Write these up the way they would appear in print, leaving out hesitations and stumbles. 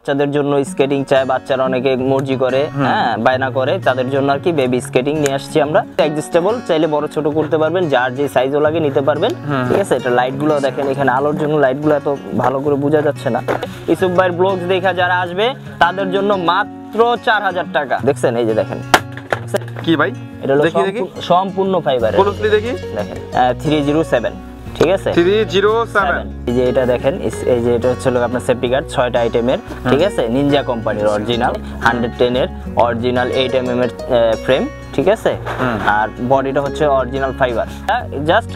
বাচ্চাদের জন্য স্কেটিং চায়, বাচ্চারা অনেকে মর্জি করে, হ্যাঁ বায়না করে, তাদের জন্য আর কি বেবি স্কেটিং নিয়ে আসছি আমরা। অ্যাডজাস্টেবল, চাইলে বড় ছোট করতে পারবেন, যার যে সাইজও লাগে নিতে পারবেন। ঠিক আছে, এটা লাইটগুলো দেখেন, এখানে আলোর জন্য লাইটগুলো এত ভালো করে বোঝা যাচ্ছে না। ইউসুফ ভাইয়ের ব্লগস দেখা যারা আসবে তাদের জন্য মাত্র 4000 টাকা। দেখছেন, এই যে দেখেন কি ভাই, এটা হলো সম্পূর্ণ ফাইবার। দেখি দেখেন 307, ঠিক আছে 307। এই যে এটা দেখেন, এই যে এটা হচ্ছে আপনার সেফটি গার্ড 6টা আইটেমের, ঠিক আছে, নিনজা কোম্পানির অরিজিনাল 110 এর অরিজিনাল 8 mm এর ফ্রেম, ঠিক আছে। আর বডিটা হচ্ছে অরিজিনাল ফাইবার, জাস্ট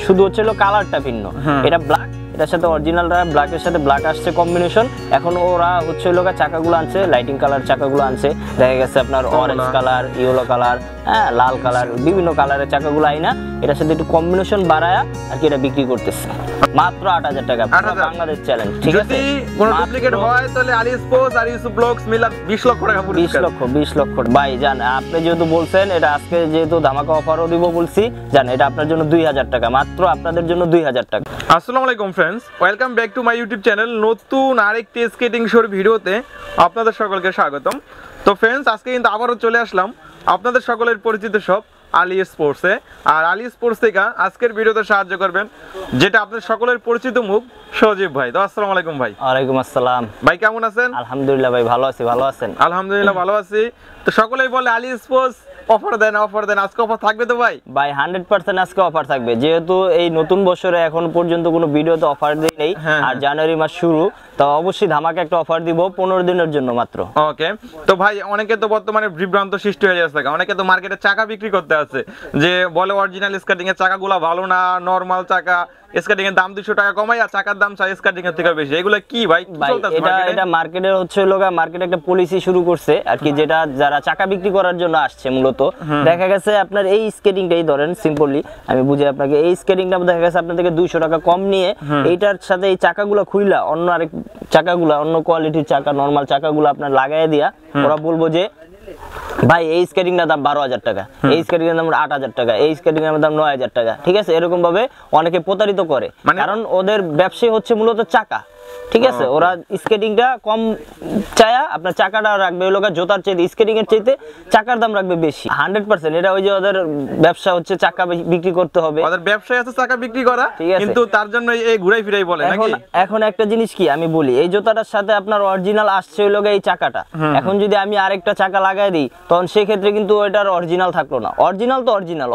শুধু হচ্ছে কালারটা ভিন্ন। এটা ব্ল্যাক, এটার সাথে অরিজিনালটা ব্ল্যাকের সাথে ব্ল্যাক আসছে কম্বিনেশন। এখন ওরা হচ্ছে চাকাগুলো আনছে লাইটিং কালার, চাকাগুলো আনছে দেখা গেছে আপনার অরেঞ্জ কালার, ইয়েলো কালার, হ্যাঁ লাল কালার, বিভিন্ন কালারের চাকাগুলো আইনা এটার সাথে একটু কম্বিনেশন বাড়ায়া আর কি এটা বিক্রি করতেছে মাত্র 8000 টাকা, বাংলাদেশ চ্যালেঞ্জ। ঠিক আছে, যদি কোনো ডুপ্লিকেট হয় তাহলে আলী স্পোর্টস আর ইউসুফ ব্লগস মিলা 20 লক্ষ টাকা পুরস্কার। 20 লক্ষ ভাই জান, আপনি যেহেতু বলছেন এটা আজকে যেহেতু ধামাকা অফারও দিব বলছি, জান এটা আপনার জন্য 2000 টাকা, মাত্র আপনাদের জন্য 2000 টাকা। আসসালামু আলাইকুম friends, welcome back to my YouTube channel. নতুন আরেকটি স্কেটিং শোর ভিডিওতে আপনাদের সকলকে স্বাগতম। তো ফ্রেন্ডস, আজকে কিন্তু আবারও চলে আসলাম আপনাদের সকলের পরিচিত সব আলী স্পোর্টসে। আর আলী স্পোর্টস থেকে আজকের ভিডিওতে সাহায্য করবেন যেটা আপনাদের সকলের পরিচিত মুখ, সজীব ভাই। তো আসসালামু আলাইকুম ভাই। ওয়ালাইকুম আসসালাম ভাই, কেমন আছেন? আলহামদুলিল্লাহ ভাই, ভালো আছি, ভালো আছেন? আলহামদুলিল্লাহ ভালো আছি। তো সকলেই বলে আলী স্পোর্টস অফার দেন, অফার দেন, আজকে অফার থাকবে তো ভাই? ভাই 100% আজকে অফার থাকবে, যেহেতু এই নতুন বছরে এখন পর্যন্ত কোনো ভিডিওতে অফার দেই নেই, আর জানুয়ারি মাস শুরু, তো অবশ্যই ধামাকা একটা অফার দিব 15 দিনের জন্য মাত্র। ওকে, তো ভাই অনেকে তো বর্তমানে বিভ্রান্ত সৃষ্টি হয়ে যাচ্ছে, অনেকে তো মার্কেটে চাকা বিক্রি করতে আছে, যে বলে অরিজিনাল স্কেটিং এর চাকাগুলো ভালো না, নরমাল চাকা স্কেটিং এর দাম 200 টাকা কমাই আর চাকার দাম চাই স্কেটিং এর থেকে বেশি। এগুলো কি ভাই? এটা মার্কেটের হচ্ছে মার্কেটে একটা পলিসি শুরু করছে আর কি, যেটা যারা চাকা বিক্রি করার জন্য আসছে মূলত। দেখা গেছে আপনার এই স্কেটিংটাই ধরেন, সিম্পলি আমি বুঝি আপনাকে, এই স্কেটিংটা দেখা গেছে আপনার থেকে 200 টাকা কম নিয়ে এইটার সাথে এই চাকাগুলো খুইলা অন্য আরেক চাকাগুলো, অন্য কোয়ালিটির চাকা, নরমাল চাকাগুলো আপনার লাগাই দিয়া ওরা বলবো যে ভাই এই স্কেটিংটার দাম 12000 টাকা, এই স্কেটিং এর দাম 8000 টাকা, এই স্কেটিং এর দাম 9000 টাকা। ঠিক আছে, এরকম ভাবে অনেকে প্রতারিত করে, কারণ ওদের ব্যবসায় হচ্ছে মূলত চাকা। ঠিক আছে, ওরা স্কেটিংটা কম চায়া আপনার চাকাটা রাখবে ওই লোকের জোতার চাইতে, স্কেটিং এর চাইতে চাকার দাম রাখবে বেশি। 100% এটা ওই যে ওদের ব্যবসা হচ্ছে চাকা বিক্রি করতে হবে, ওদের ব্যবসায় আছে চাকা বিক্রি করা, কিন্তু তার জন্য এই ঘুরাই ফিরাই বলে নাকি। এখন একটা জিনিস কি আমি বলি, এই জোতাটার সাথে আপনার অরিজিনাল আসছে ওই লোকে এই চাকাটা, এখন যদি আমি আরেকটা চাকা লাগাই দিই তখন সেই ক্ষেত্রে কিন্তু ওইটার অরিজিনাল থাকলো না। অরিজিনাল তো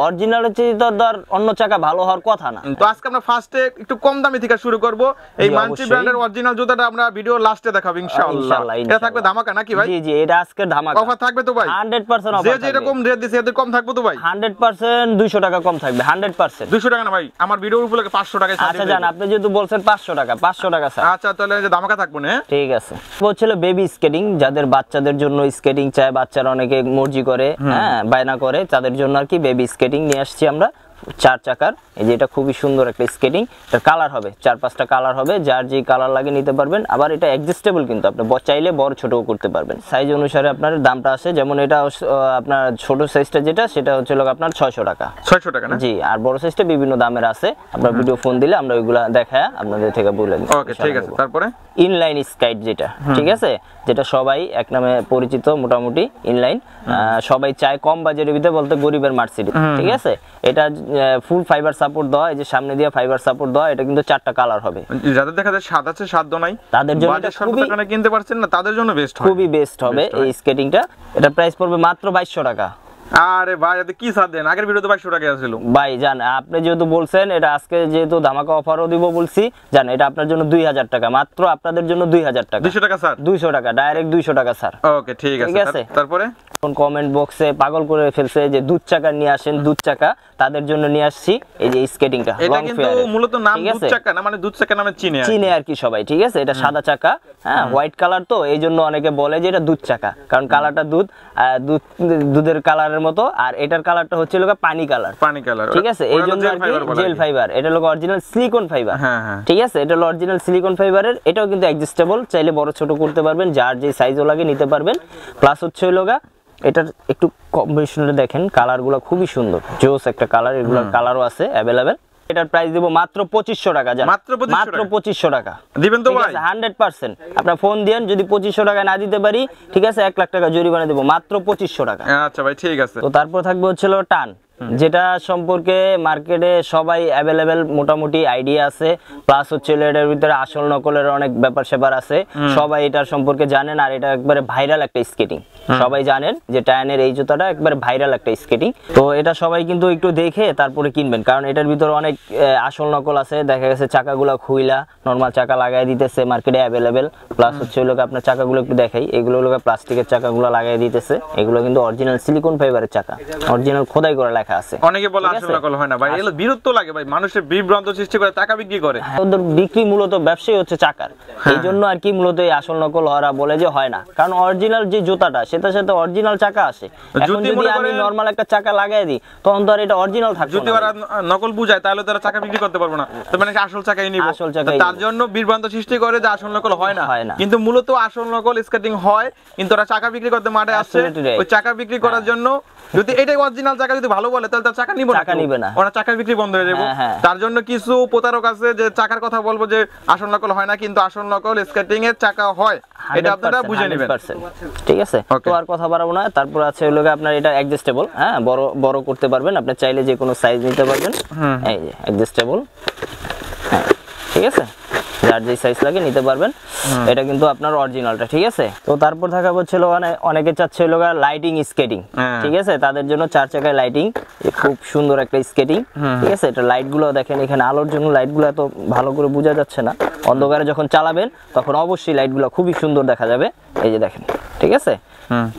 অরিজিনালের চেয়ে তো ধর অন্য চাকা ভালো হওয়ার কথা না। তো আজকে আমরা ফার্স্টে একটু কম দামি থেকে শুরু করব। এই মানচি ব্র্যান্ডের অরিজিনাল জুতাটা আমরা ভিডিও লাস্টে দেখাবো ইনশাআল্লাহ। এটা থাকবে ধামাকা নাকি ভাই? জি জি, এটা আজকে ধামাকা অফার থাকবে তো ভাই? 100% অফার। যে যেরকম রেট দিছে এদের কম থাকবে তো ভাই? 100% 200 টাকা কম থাকবে, 100%। 200 টাকা না ভাই, আমার ভিডিওর উপরে 500 টাকা। আচ্ছা জান, আপনি যেহেতু বলছেন 500 টাকা, 500 টাকা স্যার। আচ্ছা তাহলে যে ধামাকা থাকবে না, ঠিক আছে। বলছিল বেবি স্কেটিং, যাদের বাচ্চাদের জন্য স্কেটিং চায়, বাচ্চারা অনেকে মর্জি করে, হ্যাঁ বায়না করে, তাদের জন্য আর কি বেবি স্কেটিং নিয়ে আসছি আমরা 4 চাকার। এই যে এটা খুবই সুন্দর একটা স্কেটিং, এটার কালার হবে 4-5টা কালার হবে, যার যে কালার লাগে নিতে পারবেন। আবার এটা অ্যাডজাস্টেবল, কিন্তু আপনি চাইলে বড় ছোটও করতে পারবেন, সাইজ অনুসারে আপনার দামটা আসে। যেমন এটা আপনার ছোট সাইজটা যেটা, সেটা হচ্ছে আপনার 600 টাকা। 600 টাকা না? জি, আর বড় সাইজটা বিভিন্ন দামের আছে, আপনার ভিডিও ফোন দিলে আমরা ওইগুলা দেখায় আপনাদের থেকে বলে দিই। ওকে ঠিক আছে। তারপরে ইনলাইন স্কাইট যেটা, ঠিক আছে, যেটা সবাই এক নামে পরিচিত মোটামুটি ইনলাইন, সবাই চায় কম বাজেটের ভিতরে, বলতে গরিবের মার্সিডিজ। ঠিক আছে, এটা ফুল ফাইবার সাপোর্ট দেওয়া, এই যে সামনে দিয়ে ফাইবার সাপোর্ট দেওয়া, এটা কিন্তু 4টা কালার হবে। যাদের দেখা যায় স্বাদ আছে সাধ্য নাই, তাদের জন্য এটা খুবই কিনতে পারছেন না, তাদের জন্য বেস্ট হবে, খুবই বেস্ট হবে এই স্কেটিংটা। এটা প্রাইস পড়বে মাত্র 2200 টাকা। আরে ভাই এত কি সাথ দেন, আগের ভিডিওতে 2200 টাকা ছিল ভাই। জান আপনি যেহেতু বলছেন, এটা আজকে যেহেতু ধামাকা অফারও দিব বলছি, জান এটা আপনার জন্য 2000 টাকা, মাত্র আপনাদের জন্য 2000 টাকা। 200 টাকা স্যার? 200 টাকা, ডাইরেক্ট 200 টাকা স্যার। ওকে ঠিক আছে। তারপরে কমেন্ট বক্সে পাগল করে ফেলছে যে দুধ চাকা নিয়ে আসেন, দুধ চাকা, তাদের জন্য নিয়ে আসছি এই যে স্কেটিংটা। এটা কিন্তু মূলত নাম দুধ চাকা না, মানে দুধ চাকা নামে চিনে আর কি সবাই। ঠিক আছে, এটা সাদা চাকা, হ্যাঁ হোয়াইট কালার, তো এই জন্য অনেকে বলে যে এটা দুধ চাকা, কারণ কালারটা দুধের কালারের মতো, আর এটার কালারটা হচ্ছে পানি কালার। ঠিক আছে, এই জন্য আর কি জেল ফাইবার, এটা হলো অরিজিনাল সিলিকন ফাইবার। ঠিক আছে, এটা হলো অরিজিনাল সিলিকন ফাইবারের। এটাও কিন্তু অ্যাডজাস্টেবল, চাইলে বড় ছোট করতে পারবেন, যার যে সাইজও লাগে নিতে পারবেন। প্লাস হচ্ছে এটার একটু কম্বিনেশনটা দেখেন, কালারগুলো খুবই সুন্দর, জোস একটা কালার, এগুলোর কালারও আছে অ্যাভেলেবেল। এটার প্রাইস দেব মাত্র 2500 টাকা। জান মাত্র 2500 টাকা দিবেন তো ভাই? 100%। আপনার ফোন দেন, যদি 2500 টাকা না দিতে পারি ঠিক আছে 1 লাখ টাকা জরিমানা দেব, মাত্র 2500 টাকা। আচ্ছা ভাই ঠিক আছে। তো তারপর থাকবে হচ্ছিল টান, যেটা সম্পর্কে মার্কেটে সবাই অ্যাভেলেবেল মোটামুটি আইডিয়া আছে, প্লাস হচ্ছে এটার ভিতরে আসল নকলের অনেক ব্যাপার স্যাপার আছে, সবাই এটার সম্পর্কে জানেন। আর এটা একবারে ভাইরাল একটা স্কেটিং, সবাই জানেন যে টায়ানের এই জুতাটা একবারে ভাইরাল একটা স্কেটিং। তো এটা সবাই কিন্তু একটু দেখে তারপরে কিনবেন, কারণ এটার ভিতরে অনেক আসল নকল আছে। দেখা গেছে চাকাগুলো খুইলা নর্মাল চাকা লাগাই দিতেছে মার্কেটে অ্যাভেলেবেল, প্লাস হচ্ছে লোক আপনার চাকাগুলো একটু দেখাই, এগুলো লোক প্লাস্টিকের চাকাগুলো লাগাই দিতেছে, এগুলো কিন্তু অরিজিনাল সিলিকন ফাইবারের চাকা, অরিজিনাল খোদাই করে লেখা আছে। অনেকে বলে আসল নকল হয় না ভাই, এগুলো বিরক্ত লাগে ভাই, মানুষের বিভ্রান্ত সৃষ্টি করে টাকা বিক্রি করে। ওদের বিক্রি মূলত ব্যবসায়ী হচ্ছে চাকার, এই জন্য আর কি মূলত এই আসল নকল ওরা বলে যে হয় না, কারণ অরিজিনাল যে জুতাটা সেটার সাথে অরিজিনাল চাকা আসে। এখন যদি আমি নরমাল একটা চাকা লাগাই দিই তখন তো আর এটা অরিজিনাল থাকবে না। যদি ওরা নকল বুঝায় তাহলে তারা চাকা বিক্রি করতে পারবে না, তো মানে আসল চাকাই নিব, তার জন্য বিভ্রান্ত সৃষ্টি করে যে আসল নকল হয় না। কিন্তু মূলত আসল নকল স্কেটিং হয়, কিন্তু ওরা চাকা বিক্রি করতে মাঠে আসছে, ওই চাকা বিক্রি করার জন্য। যদি এটাই অরিজিনাল চাকা যদি ভালো বলে তাহলে তার চাকা নিবে না, ওরা চাকা বিক্রি বন্ধ হয়ে যাবে। তার জন্য কিছু প্রতারক আছে যে চাকার কথা বলবো যে আসল নকল হয় না, কিন্তু আসল নকল স্কেটিং এর চাকা হয়, এটা আপনারা বুঝে নেবেন। ঠিক আছে, তো আর কথা বাড়াবো না। তারপর আছে হলো আপনার এটা অ্যাডজাস্টেবল, হ্যাঁ বড় করতে পারবেন, আপনি চাইলে যে কোনো সাইজ নিতে পারবেন। এই যে অ্যাডজাস্টেবল, হ্যাঁ ঠিক আছে, যার যে সাইজ লাগে নিতে পারবেন। এটা কিন্তু আপনার অরিজিনালটা, ঠিক আছে। তো তারপর থাকা হচ্ছিল অনেকে চাচ্ছে হলো লাইটিং স্কেটিং, ঠিক আছে, তাদের জন্য 4 চাকায় লাইটিং, খুব সুন্দর একটা স্কেটিং, ঠিক আছে। এটা লাইট গুলো দেখেন, এখানে আলোর জন্য লাইট গুলো এত ভালো করে বোঝা যাচ্ছে না, অন্ধকারে যখন চালাবেন তখন অবশ্যই লাইট গুলো খুবই সুন্দর দেখা যাবে। এই যে দেখেন, ঠিক আছে,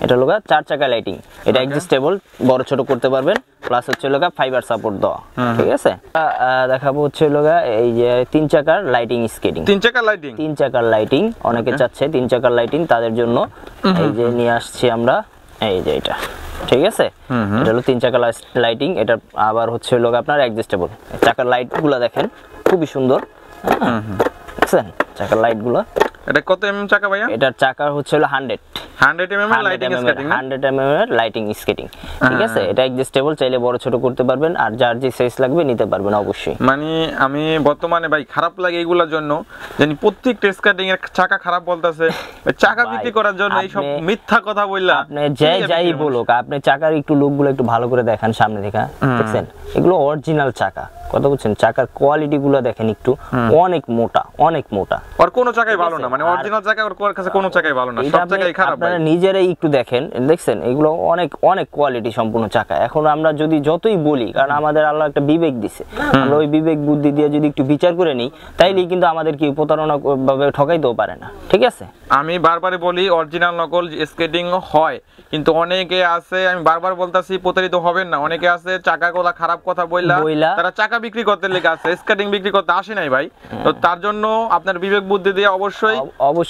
এটা হলো 4 চাকা লাইটিং, এটা অ্যাডজাস্টেবল, বড় ছোট করতে পারবেন, প্লাস হচ্ছে হলো ফাইবার সাপোর্ট দেওয়া, ঠিক আছে। দেখাবো হচ্ছে হলো এই যে 3 চাকার লাইটিং স্কেটিং, 3 চাকার লাইটিং, 3 চাকার লাইটিং, অনেকে চাচ্ছে 3 চাকার লাইটিং, তাদের জন্য এই যে নিয়ে আসছি আমরা, এই যে এটা, ঠিক আছে। এটা হলো 3 চাকার লাইটিং, এটা আবার হচ্ছে হলো আপনার অ্যাডজাস্টেবল। চাকার লাইট গুলো দেখেন খুবই সুন্দর, দেখছেন চাকার লাইট গুলো। এটা কত এমএম চাকা ভাইয়া? এটার চাকা হচ্ছে হলো 100 এর লাইটিং স্কেটিং, 100 এর লাইটিং স্কেটিং, ঠিক আছে। এটা অ্যাডজাস্টেবল, চাইলে বড় ছোট করতে পারবেন, আর যার যে সাইজ লাগবে নিতে পারবেন অবশ্যই। মানে আমি বর্তমানে ভাই খারাপ লাগে এগুলোর জন্য, জানি প্রত্যেকটা স্কেটিং এর চাকা খারাপ বলতাছে, চাকা বিক্রি করার জন্য এই সব মিথ্যা কথা বললা। আপনি যাই বলুক, আপনি চাকার একটু লুকগুলো একটু ভালো করে দেখান সামনে থেকে, দেখছেন এগুলো অরিজিনাল চাকা, কথা বলছেন, চাকার কোয়ালিটি গুলো দেখেন একটু, অনেক মোটা, অনেক মোটা, আর কোন চাকাই ভালো না, মানে অরিজিনাল চাকা ওর কাছে কোন চাকাই ভালো না, সব চাকাই খারাপ। আপনারা নিজেরাই একটু দেখেন, দেখছেন এগুলো অনেক অনেক কোয়ালিটি সম্পূর্ণ চাকা। এখন আমরা যদি যতই বলি, কারণ আমাদের আল্লাহ একটা বিবেক দিছে, আমরা ওই বিবেক বুদ্ধি দিয়ে যদি একটু বিচার করে নিই, তাইলেই কিন্তু আমাদের কি প্রতারণা ভাবে ঠকাইতেও পারে না, ঠিক আছে। আমি বারবারই বলি অরিজিনাল নকল স্কেটিং হয়, কিন্তু অনেকে আছে, আমি বারবার বলতাছি প্রতারিত হবেন না, অনেকে আছে চাকাগুলো খারাপ কথা বললা তারা চাকা বিক্রি করতে লেগে আছে, স্কেটিং বিক্রি করতে আসে নাই ভাই। তো তার জন্য আপনার বিবেক বুদ্ধি দিয়ে অবশ্যই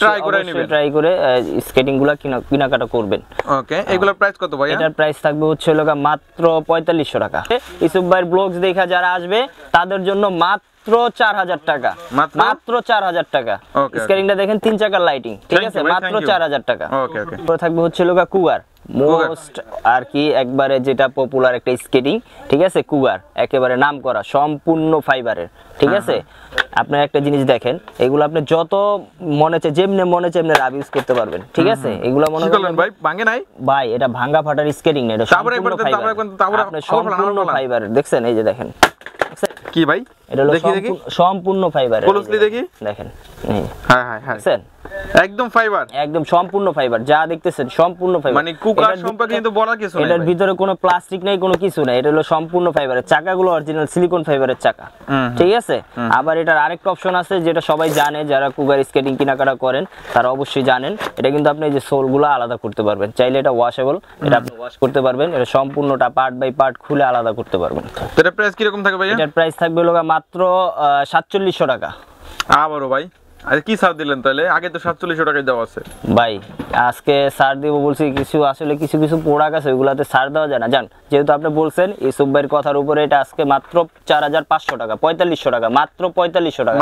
ট্রাই করে নেবেন, ট্রাই করে স্কেটিং গুলো কেনাকাটা করবেন। ওকে, এগুলোর প্রাইস কত ভাই? এটার প্রাইস থাকবে হচ্ছে মাত্র 4500 টাকা। ইসুফ ভাইয়ের ব্লগস দেখা যারা আসবে তাদের জন্য মাত্র 4000 টাকা, মাত্র 4000 টাকা। স্কেটিংটা দেখেন 3 চাকার লাইটিং, ঠিক আছে, মাত্র 4000 টাকা। ওকে ওকে, তো থাকবে হচ্ছে কুগার, মোস্ট আর কি একবারে যেটা পপুলার একটা স্কেটিং, ঠিক আছে। কুগার একেবারে নাম করা, সম্পূর্ণ ফাইবারের, ঠিক আছে। আপনি একটা জিনিস দেখেন, এগুলো আপনি যত মনে চায় যেমনে মনে চায় এমনি রাব ইউজ করতে পারবেন, ঠিক আছে। এগুলো মনে করেন ভাই ভাঙে নাই ভাই, এটা ভাঙা ফাটার স্কেটিং না, এটা সম্পূর্ণ ফাইবারের, দেখছেন এই যে দেখেন কি ভাই, এটা হলো সম্পূর্ণ ফাইবারের, ক্লোজলি দেখি, দেখেন, হ্যাঁ হ্যাঁ হ্যাঁ, দেখছেন একদম ফাইবার, একদম সম্পূর্ণ ফাইবার, যা দেখতেছেন সম্পূর্ণ ফাইবার। মানে কুকার সম্পর্কে কিন্তু বলার কিছু নাই, এটার ভিতরে কোনো প্লাস্টিক নাই, কোনো কিছু নাই, এটা হলো সম্পূর্ণ ফাইবারের। চাকাগুলো অরিজিনাল সিলিকন ফাইবারের চাকা, ঠিক আছে। আবার এটার আরেকটা অপশন আছে যেটা সবাই জানে, যারা কুগার স্কেটিং কেনাকাটা করেন তারা অবশ্যই জানেন, এটা কিন্তু আপনি এই যে সোলগুলো আলাদা করতে পারবেন, চাইলে এটা ওয়াশেবল, এটা আপনি ওয়াশ করতে পারবেন, এটা সম্পূর্ণটা পার্ট বাই পার্ট খুলে আলাদা করতে পারবেন। তো এটার প্রাইস কি রকম থাকবে ভাই? এটার প্রাইস থাকবে মাত্র 4700 টাকা। আবারও ভাই আরে কি ছাড় দিলেন তাহলে? আগে তো 4700 টাকায় দেওয়া আছে ভাই আজকে ছাড় দিব বলছি, কিছু আসলে কিছু কিছু প্রোডাক্ট আছে ওইগুলাতে ছাড় দেওয়া যায় না জান। যেহেতু আপনি বলছেন ইউসুফ ভাইয়ের কথার উপরে এটা আজকে মাত্র 4500 টাকা, 4500 টাকা, মাত্র 4500 টাকা,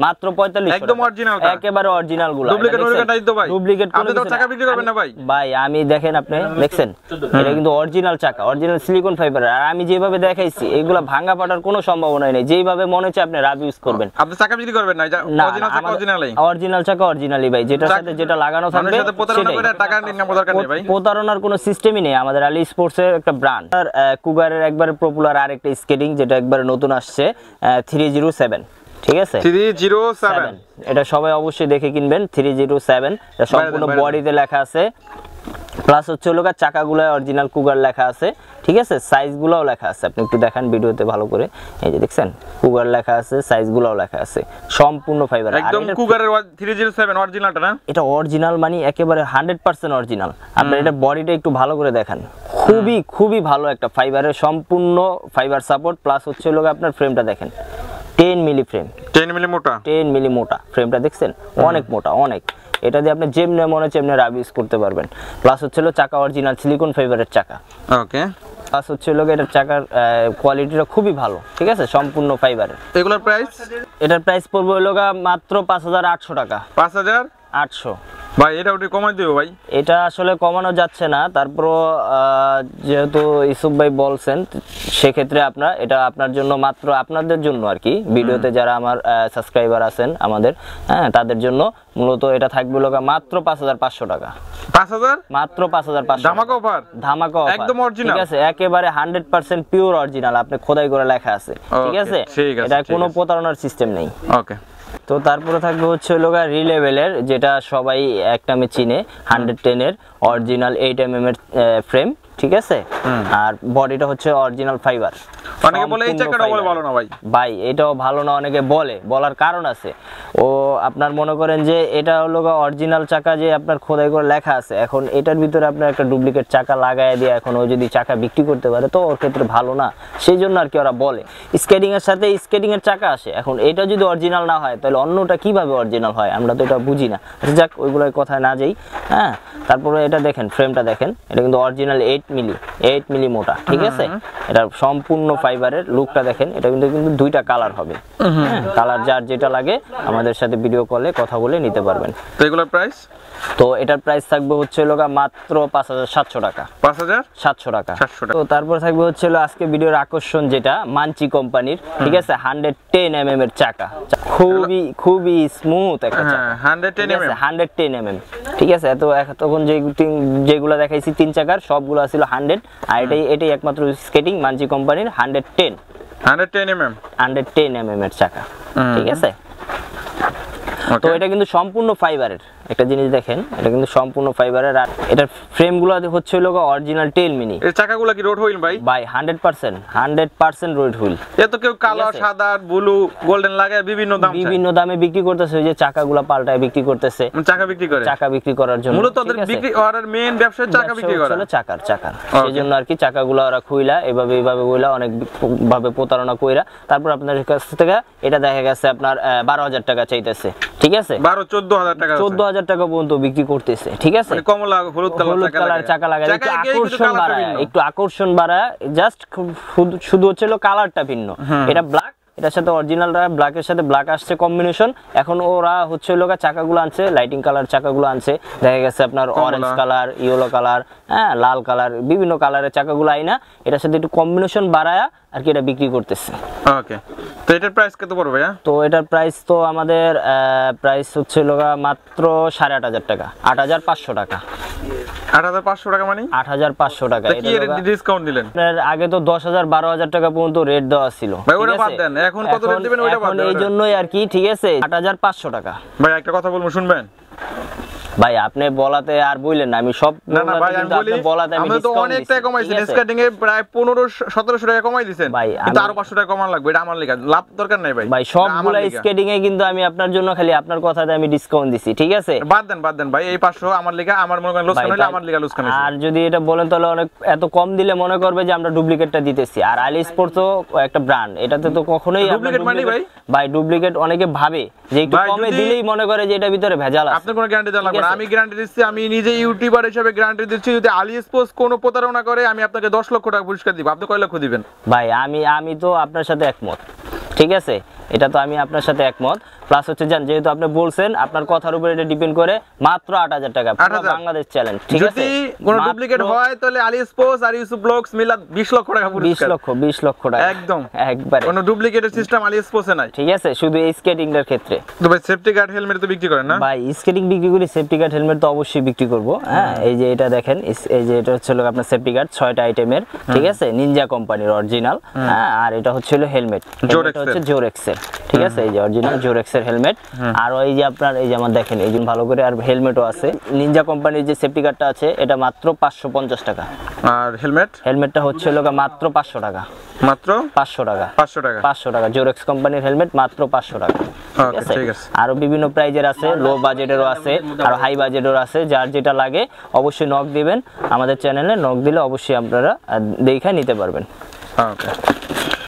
মাত্র 4500 একদম অরিজিনাল, একেবারে অরিজিনাল গুলো। ডুপ্লিকেট নাই তো ভাই? ডুপ্লিকেট আপনি তো টাকা বিক্রি করবেন না ভাই? ভাই আমি দেখেন, আপনি দেখছেন এটা কিন্তু অরিজিনাল চাকা, অরিজিনাল সিলিকন ফাইবার। আর আমি যেভাবে দেখাইছি এগুলা ভাঙা ফাটার কোনো সম্ভাবনা নেই, যেইভাবে মনে হচ্ছে আপনি রাব ইউজ করবেন। আপনি চাকা বিক্রি করবেন না? অরিজিনাল চাকা অরিজিনালই, অরিজিনাল চাকা অরিজিনালি ভাই, যেটার সাথে যেটা লাগানো থাকবে সাথে প্রতারণা করে টাকা নেওয়ার দরকার নেই ভাই। প্রতারণার কোনো সিস্টেমই নেই। আমাদের আলী স্পোর্টস এর একটা ব্র্যান্ড, আর কুগারের একবারে পপুলার আরেকটা স্কেটিং যেটা একবারে নতুন আসছে 307, ঠিক আছে 307, এটা সবাই অবশ্যই দেখে কিনবেন। 307 এটা সম্পূর্ণ বডিতে লেখা আছে, প্লাস হচ্ছে লোক চাকাগুলো অরিজিনাল কুগার লেখা আছে, ঠিক আছে, সাইজগুলোও লেখা আছে। আপনি একটু দেখান ভিডিওতে ভালো করে, এই যে দেখছেন কুগার লেখা আছে, সাইজগুলোও লেখা আছে, সম্পূর্ণ ফাইবার একদম কুগারের 307 অরিজিনালটা না? এটা অরিজিনাল মানে একেবারে 100% অরিজিনাল। আপনার এটা বডিটা একটু ভালো করে দেখান, খুবই খুবই ভালো একটা ফাইবারের সম্পূর্ণ ফাইবার সাপোর্ট, প্লাস হচ্ছে লোক আপনার ফ্রেমটা দেখেন 10 মিলি ফ্রেম, 10 মিলি মোটা, 10 মিলি মোটা ফ্রেমটা দেখছেন, অনেক মোটা অনেক। এটা দিয়ে আপনি যেমনে মনে হচ্ছে এমনি রাব ইউজ করতে পারবেন। প্লাস হচ্ছে চাকা অরিজিনাল সিলিকন ফাইবারের চাকা, ওকে। প্লাস হচ্ছে এটার চাকার কোয়ালিটিটা খুবই ভালো, ঠিক আছে, সম্পূর্ণ ফাইবারের। এগুলোর প্রাইস? এটার প্রাইস পড়বে মাত্র 5800 টাকা। 5800 ভাই, এটা ওটা কমাই দিও ভাই। এটা আসলে কমানো যাচ্ছে না, তারপরও যেহেতু ইউসুফ ভাই বলছেন সেক্ষেত্রে এটা আপনার জন্য, মাত্র আপনাদের জন্য আর কি, ভিডিওতে যারা আমার সাবস্ক্রাইবার আছেন আমাদের, হ্যাঁ, তাদের জন্য মূলত এটা থাকবে মাত্র 5500 টাকা। 5000? মাত্র 5500। ধামাকা অফার, ধামাকা অফার, একদম অরিজিনাল, ঠিক আছে, একেবারে 100% পিওর অরিজিনাল, আপনি খোদাই করে লেখা আছে, ঠিক আছে, এটা কোনো প্রতারণার সিস্টেম নেই। ওকে। তো তারপরে থাকবে হচ্ছে রিলেভেলের, যেটা সবাই এক নামে চিনে, 110 এর অরিজিনাল 8 mm এর ফ্রেম, ঠিক আছে, আর বডিটা হচ্ছে অরিজিনাল ফাইবার। অনেকে বলে এই চাকাটা ভালো না ভাই। ভাই এটাও ভালো না, অনেকে বলার কারণ আছে। ও আপনার মনে করেন যে এটা হলো অরিজিনাল চাকা, যে আপনার খোদাই করে লেখা আছে, এখন এটার ভিতরে আপনার একটা ডুপ্লিকেট চাকা লাগায় দিয়ে এখন ও যদি চাকা বিক্রি করতে পারে তো ওর ক্ষেত্রে ভালো না, সেই জন্য আর কি ওরা বলে। স্কেটিং এর সাথে স্কেটিং এর চাকা আসে, এখন এটা যদি অরিজিনাল না হয় তাহলে অন্যটা কিভাবে অরিজিনাল হয়, আমরা তো এটা বুঝি না। যাক, ওইগুলোর কথায় না যাই, হ্যাঁ। তারপরে এটা দেখেন, ফ্রেমটা দেখেন, এটা কিন্তু অরিজিনাল 8 মিলি মোটা, ঠিক আছে, এটা সম্পূর্ণ ফাইবারের। লুকটা দেখেন, এটা কিন্তু দুইটা কালার হবে, কালার যার যেটা লাগে আমাদের সাথে ভিডিও কলে কথা বলে নিতে পারবেন। তো এগুলোর প্রাইস? তো এটার প্রাইস থাকবে হচ্ছে মাত্র 5700 টাকা। 5700 টাকা। তো তারপর থাকবে হচ্ছে আজকে ভিডিওর আকর্ষণ, যেটা মানচি কোম্পানির, ঠিক আছে, 110 mm এর চাকা, খুবই খুবই স্মুথ একটা চাকা, 110 mm, ঠিক আছে। তখন যেগুলো দেখাইছি 3 চাকার সবগুলো ছিল 100, আর এটাই একমাত্র স্কেটিং মানচি কোম্পানির 110 mm এর চাকা, ঠিক আছে। তো এটা কিন্তু সম্পূর্ণ ফাইবারের একটা জিনিস দেখেন, এটা কিন্তু সম্পূর্ণ ফাইবারের। আর এটার ফ্রেমগুলো হচ্ছে অরিজিনাল টেল মিনি। এর চাকাগুলো কি রোড হুইল ভাই? ভাই 100% রোড হুইল। এত কেউ কালো, সাদা, ব্লু, গোল্ডেন লাগায় বিভিন্ন দামে বিক্রি করতেছে, ওই যে চাকাগুলো পাল্টায় বিক্রি করতেছে, চাকা বিক্রি করার জন্য। মূলত ওদের বিক্রি করার মেইন ব্যবসা চাকা বিক্রি করা, চাকার সেজন্য আর কি চাকাগুলো ওরা খুইলা এভাবে বইলা অনেক ভাবে প্রতারণা কইরা, তারপর আপনার কাছ থেকে এটা দেখা গেছে আপনার 12000 টাকা চাইতেছে, ঠিক আছে, 12000 টাকা 14000 টাকা পর্যন্ত বিক্রি করতেছে, ঠিক আছে। মানে কমলা হলুদ কালার চাকা লাগায় একটু আকর্ষণ বাড়ায়, জাস্ট শুধু হচ্ছে কালারটা ভিন্ন। এটা ব্ল্যাক, এটার সাথে অরিজিনালটা ব্ল্যাকের সাথে ব্ল্যাক আসছে কম্বিনেশন। এখন ওরা হচ্ছে চাকাগুলো আনছে, লাইটিং কালার চাকাগুলো আনছে, দেখা গেছে আপনার অরেঞ্জ কালার, ইয়েলো কালার, হ্যাঁ, লাল কালার, বিভিন্ন কালারের চাকাগুলো আইনা এটার সাথে একটু কম্বিনেশন বাড়ায়া আর কি এটা বিক্রি করতেছে। ওকে। তো এটার প্রাইস কত পড়বে ভাইয়া? তো এটার প্রাইস তো আমাদের প্রাইস হচ্ছে মাত্র 8500 টাকা, 8500 টাকা। 8500 টাকা মানে 8500 টাকা। কি এর ডিসকাউন্ট দিলেন? আগে তো 10000 12000 টাকা পর্যন্ত রেট দেওয়া ছিল, ভাই ওটা বাদ দেন, এখন কত রেট দিবেন ওটা বাদ দেন। এই জন্যই আর কি, ঠিক আছে, 8500 টাকা। ভাই একটা কথা বলবো, শুনবেন? ভাই আপনি বলাতে আর বললেন না, আমি সব না না ভাই, আমি কিন্তু বলি আপনি বলাতে আমি আমরা তো discount অনেক দিছি, টাকা কমাইছেন, ঠিক আছে? স্কেটিং এ প্রায় 1500-1700 টাকা কমাই দিয়েছেন, ভাই, কিন্তু আমি- আরো 500 টাকা কমান লাগবে, এটা আমার লেখা, লাভ দরকার নাই ভাই। ভাই এটা আমার সবগুলা লেখা। স্কেটিং এ কিন্তু আমি আপনার জন্য খালি আপনার কথাতে আমি ডিসকাউন্ট দিছি, ঠিক আছে? বাদ দেন ভাই, এই 500 আমার লেখা, আমার মনে করেন লোকসান ভাই, হইলে তাই- আমার লেখা লোকসান হইছে। আর যদি এটা বলেন তাহলে অনেক এত কম দিলে মনে করবে যে আমরা ডুপ্লিকেটটা দিতেছি। আর আলি স্পোর্টসও একটা ব্র্যান্ড, এটাতে তো কখনোই আপনার ডুপ্লিকেট মানে ভাই? ভাই ডুপ্লিকেট অনেকে ভাবে যে একটু ভাই, কমে যদি- দিলেই মনে করে যে এটা ভিতরে ভেজাল আছে। আপনার কোনো গ্যারান্টি দেওয়া লাগবে না, আছে? আমি গ্যারান্টি দিচ্ছি, আমি নিজে ইউটিউবার হিসেবে গ্যারান্টি দিচ্ছি, যদি আলি স্পোর্টস কোনো প্রতারণা করে আমি আপনাকে 10 লক্ষ টাকা পুরস্কার দিব। আপনি কয় লক্ষ দিবেন? ভাই আমি তো আপনার সাথে একমত, ঠিক আছে? এটা তো আমি আপনার সাথে একমত। প্লাস হচ্ছে জান, যেহেতু আপনি বলছেন আপনার কথার উপর এটা ডিপেন্ড করে, মাত্র 8000 টাকা, পুরো 8,000 বাংলাদেশ চ্যালেঞ্জ, ঠিক আছে? যদি কোনো মাত্র ডুপ্লিকেট হয় তাহলে আলি স্পোর্টস আর ইউসুফ ব্লগস মিলা 20 লক্ষ টাকা 20 পুরস্কার। লক্ষ 20 লক্ষ টাকা একদম একবারে, কোনো ডুপ্লিকেটের সিস্টেম আলি স্পোর্টসে নাই। ঠিক আছে? শুধু এই স্কেটিং এর ক্ষেত্রে। তো ভাই সেফটি গার্ড হেলমেট তো বিক্রি করেন না? ভাই স্কেটিং বিক্রি করি, সেফটি গার্ড হেলমেট তো অবশ্যই বিক্রি করব। হ্যাঁ, এই যে এটা দেখেন, এই যে এটা হচ্ছে আপনার সেফটি গার্ড 6টা আইটেমের, ঠিক আছে? নিনজা কোম্পানির অরিজিনাল। হ্যাঁ, আর এটা হচ্ছে হেলমেট, জোরেক্সের। হচ্ছে জোরেক্সের, ঠিক আছে? এই যে অরিজিনাল জোরেক্সের হেলমেট। আর এই যে আপনার এই যে আমার দেখেন, এই যে ভালো করে, আর হেলমেটও আছে। নিনজা কোম্পানির যে সেফটি গার্ডটা আছে এটা মাত্র 550 টাকা। আর হেলমেট হেলমেটটা হচ্ছে মাত্র 500 টাকা, মাত্র 500 টাকা, 500 টাকা। 500 টাকা। জোরেক্স কোম্পানির হেলমেট মাত্র 500 টাকা, ঠিক ওকে, আছে? ঠিক আছে। আরো বিভিন্ন প্রাইজের আছে, লো বাজেটেরও আছে, আর হাই বাজেটেরও আছে। যার যেটা লাগে অবশ্যই নক দিবেন, আমাদের চ্যানেলে নক দিলে অবশ্যই আপনারা দেখে নিতে পারবেন। ওকে।